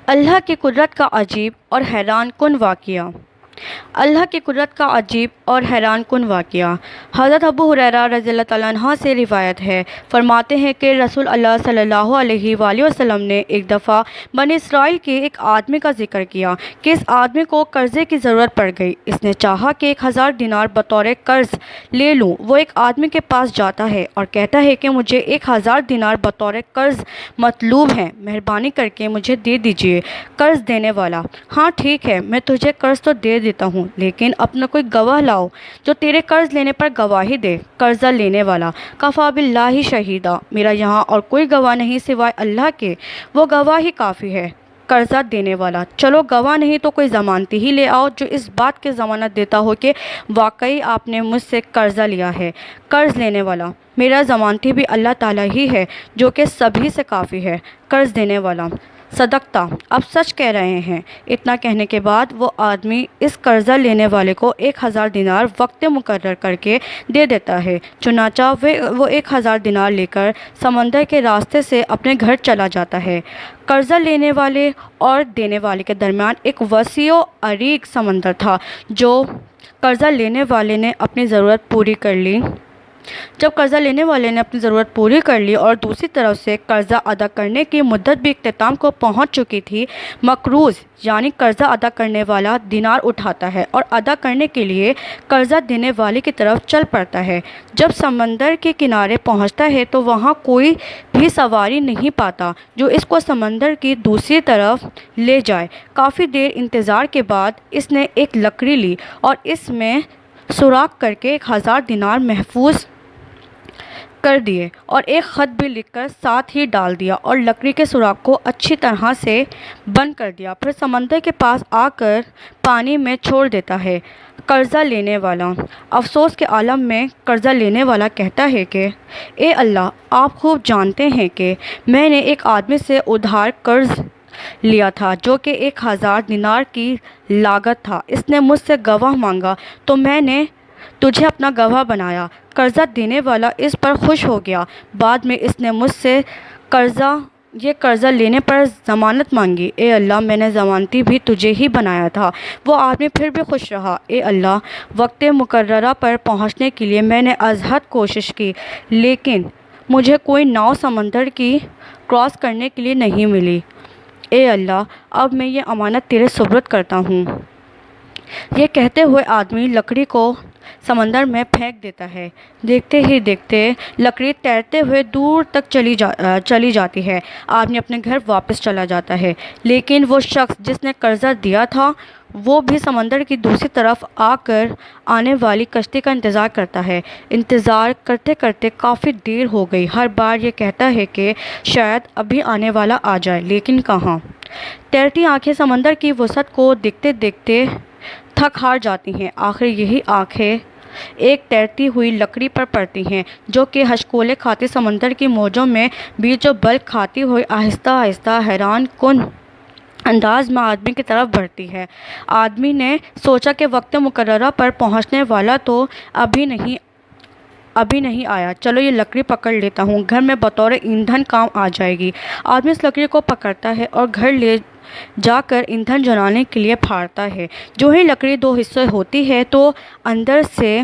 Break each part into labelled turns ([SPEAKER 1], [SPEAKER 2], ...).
[SPEAKER 1] اللہ کی قدرت کا عجیب اور حیران کن واقعہ۔ اللہ کی قدرت کا عجیب اور حیران کن واقعہ۔ حضرت ابو ہریرہ رضی اللہ تعالیٰ عنہ سے روایت ہے، فرماتے ہیں کہ رسول اللہ صلی اللہ علیہ وآلہ وسلم نے ایک دفعہ بنی اسرائیل کے ایک آدمی کا ذکر کیا کہ اس آدمی کو قرضے کی ضرورت پڑ گئی۔ اس نے چاہا کہ 1000 دینار بطور قرض لے لوں۔ وہ ایک آدمی کے پاس جاتا ہے اور کہتا ہے کہ مجھے 1000 دینار بطور قرض مطلوب ہیں، مہربانی کر کے مجھے دے دیجیے۔ قرض دینے والا: ہاں ٹھیک ہے، میں تجھے قرض تو دے دیتا ہوں، لیکن اپنا کوئی گواہ لاؤ جو تیرے قرض لینے پر گواہی دے۔ قرضہ لینے والا: کفا باللہ شہیدا، میرا یہاں اور کوئی گواہ نہیں سوائے اللہ کے، وہ گواہ ہی کافی ہے۔ قرضہ دینے والا: چلو گواہ نہیں تو کوئی ضمانتی ہی لے آؤ جو اس بات کی ضمانت دیتا ہو کہ واقعی آپ نے مجھ سے قرضہ لیا ہے۔ قرض لینے والا: میرا ضمانتی بھی اللہ تعالیٰ ہی ہے جو کہ سبھی سے کافی ہے۔ قرض دینے والا: صدقتا، آپ سچ کہہ رہے ہیں۔ اتنا کہنے کے بعد وہ آدمی اس قرضہ لینے والے کو 1000 دینار وقت مقرر کر کے دے دیتا ہے۔ چنانچہ وہ 1000 دینار لے کر سمندر کے راستے سے اپنے گھر چلا جاتا ہے۔ قرضہ لینے والے اور دینے والے کے درمیان ایک وسیع و عریض سمندر تھا۔ قرضہ لینے والے نے اپنی ضرورت پوری کر لی جب قرضہ لینے والے نے اپنی ضرورت پوری کر لی اور دوسری طرف سے قرضہ ادا کرنے کی مدت بھی اختتام کو پہنچ چکی تھی، مقروض یعنی قرضہ ادا کرنے والا دینار اٹھاتا ہے اور ادا کرنے کے لیے قرضہ دینے والے کی طرف چل پڑتا ہے۔ جب سمندر کے کنارے پہنچتا ہے تو وہاں کوئی بھی سواری نہیں پاتا جو اس کو سمندر کی دوسری طرف لے جائے۔ کافی دیر انتظار کے بعد اس نے ایک لکڑی لی اور اس میں سوراخ کر کے 1000 دینار محفوظ کر دیے اور ایک خط بھی لکھ کر ساتھ ہی ڈال دیا اور لکڑی کے سوراخ کو اچھی طرح سے بند کر دیا۔ پھر سمندر کے پاس آ کر پانی میں چھوڑ دیتا ہے۔ قرضہ لینے والا: افسوس کے عالم میں قرضہ لینے والا کہتا ہے کہ اے اللہ، آپ خوب جانتے ہیں کہ میں نے ایک آدمی سے ادھار قرض لیا تھا جو کہ 1000 دینار کی لاگت تھا۔ اس نے مجھ سے گواہ مانگا تو میں نے تجھے اپنا گواہ بنایا۔ قرضہ دینے والا اس پر خوش ہو گیا۔ بعد میں اس نے مجھ سے قرضہ لینے پر ضمانت مانگی۔ اے اللہ، میں نے ضمانتی بھی تجھے ہی بنایا تھا۔ وہ آدمی پھر بھی خوش رہا۔ اے اللہ، وقت مقررہ پر پہنچنے کے لیے میں نے از حد کوشش کی، لیکن مجھے کوئی ناؤ سمندر کی کراس کرنے کے لیے نہیں ملی۔ اے اللہ، اب میں یہ امانت تیرے سپرد کرتا ہوں۔ یہ کہتے ہوئے آدمی لکڑی کو سمندر میں پھینک دیتا ہے۔ دیکھتے ہی دیکھتے لکڑی تیرتے ہوئے دور تک چلی جاتی ہے۔ آدمی اپنے گھر واپس چلا جاتا ہے، لیکن وہ شخص جس نے قرضہ دیا تھا وہ بھی سمندر کی دوسری طرف آ کر آنے والی کشتی کا انتظار کرتا ہے۔ انتظار کرتے کرتے کافی دیر ہو گئی۔ ہر بار یہ کہتا ہے کہ شاید ابھی آنے والا آ جائے، لیکن کہاں۔ تیرتی آنکھیں سمندر کی وسعت کو دیکھتے دیکھتے تھک ہار جاتی ہیں۔ آخر یہی آنکھیں ایک تیرتی ہوئی لکڑی پر پڑتی ہیں جو کہ ہچکولے کھاتی سمندر کی موجوں میں بیچ و بل کھاتی ہوئی آہستہ آہستہ حیران کن انداز میں آدمی کی طرف بڑھتی ہے۔ آدمی نے سوچا کہ وقت مقررہ پر پہنچنے والا تو ابھی نہیں آیا، چلو یہ لکڑی پکڑ لیتا ہوں، گھر میں بطور ایندھن کام آ جائے گی۔ آدمی اس لکڑی کو پکڑتا ہے اور گھر لے جا کر ایندھن جلانے کے لیے پھاڑتا ہے۔ جو ہی لکڑی 2 حصے ہوتی ہے تو اندر سے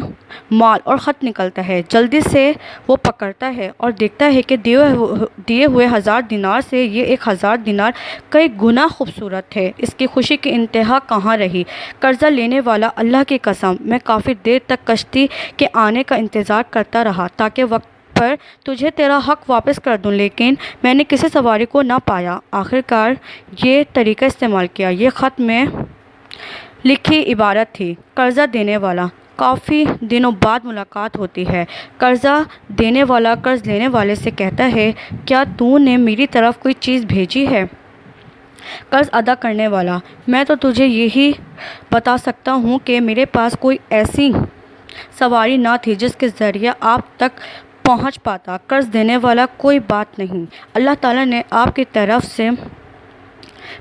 [SPEAKER 1] مال اور خط نکلتا ہے۔ جلدی سے وہ پکڑتا ہے اور دیکھتا ہے کہ دیے ہوئے 1000 دینار سے یہ 1000 دینار کئی گنا خوبصورت ہے۔ اس کی خوشی کی انتہا کہاں رہی۔ قرضہ لینے والا: اللہ کی قسم، میں کافی دیر تک کشتی کے آنے کا انتظار کرتا رہا تاکہ وقت پر تجھے تیرا حق واپس کر دوں، لیکن میں نے کسی سواری کو نہ پایا۔ آخرکار یہ طریقہ استعمال کیا۔ یہ خط میں لکھی عبارت تھی: قرضہ دینے والا، کافی دنوں بعد ملاقات ہوتی ہے۔ قرضہ دینے والا قرض لینے والے سے کہتا ہے، کیا تو نے میری طرف کوئی چیز بھیجی ہے؟ قرض ادا کرنے والا: میں تو تجھے یہی بتا سکتا ہوں کہ میرے پاس کوئی ایسی سواری نہ تھی جس کے ذریعے آپ تک پہنچ پاتا۔ قرض دینے والا: کوئی بات نہیں، اللہ تعالیٰ نے آپ کی طرف سے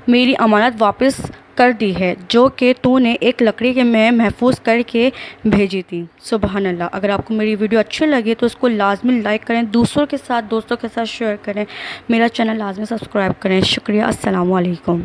[SPEAKER 1] میری امانت واپس کر دی ہے جو کہ تو نے ایک لکڑی میں محفوظ کر کے بھیجی تھی۔ سبحان اللہ۔ اگر آپ کو میری ویڈیو اچھی لگے تو اس کو لازمی لائک کریں، دوستوں کے ساتھ شیئر کریں، میرا چینل لازمی سبسکرائب کریں۔ شکریہ۔ السلام علیکم۔